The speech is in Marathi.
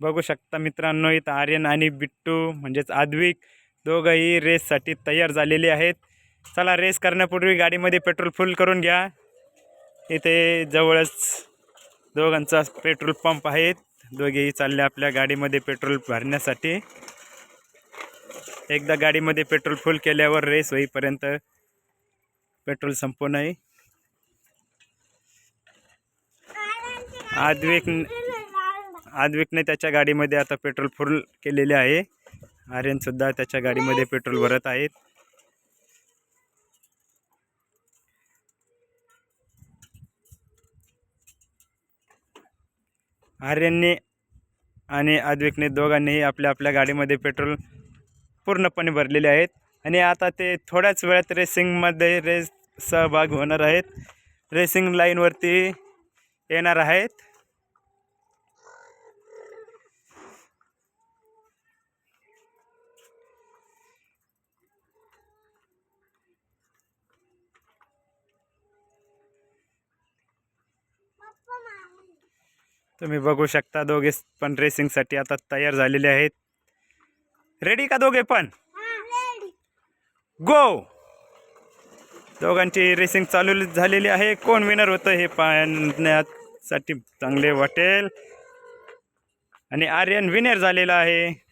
बघू शकता मित्रांनो, इथं आर्यन आणि बिट्टू म्हणजेच आद्विक दोघंही रेससाठी तयार झालेले आहेत। चला, रेस करण्यापूर्वी गाडीमध्ये पेट्रोल फुल करून घ्या। इथे जवळच दोघांचा पेट्रोल पंप आहे। दोघेही चालले आपल्या गाडीमध्ये पेट्रोल भरण्यासाठी। एकदा गाडीमध्ये पेट्रोल फुल केल्यावर रेस होईपर्यंत पेट्रोल संपू नये। आद्विकने त्याच्या गाडीमध्ये आता पेट्रोल फुल केलेले आहे। आर्यन सुद्धा त्याच्या गाडीमध्ये पेट्रोल भरत आहेत। आर्यनने आणि आद्विकने दोघांनीही आपल्या आपल्या गाडीमध्ये पेट्रोल पूर्णपणे भरलेले आहेत आणि आता ते थोड्याच वेळात रेसिंगमध्ये सहभाग होणार आहेत। रेसिंग लाईनवरती येणार आहेत। तुम्ही बघू शकता दोघे पण रेसिंगसाठी आता तयार झालेले आहेत। रेडी का दोघे पण? गो! दोघांची रेसिंग चालू झालेली आहे। कोण विनर होतं हे पाहण्यासाठी चांगले वाटेल आणि आर्यन विनर झालेला आहे।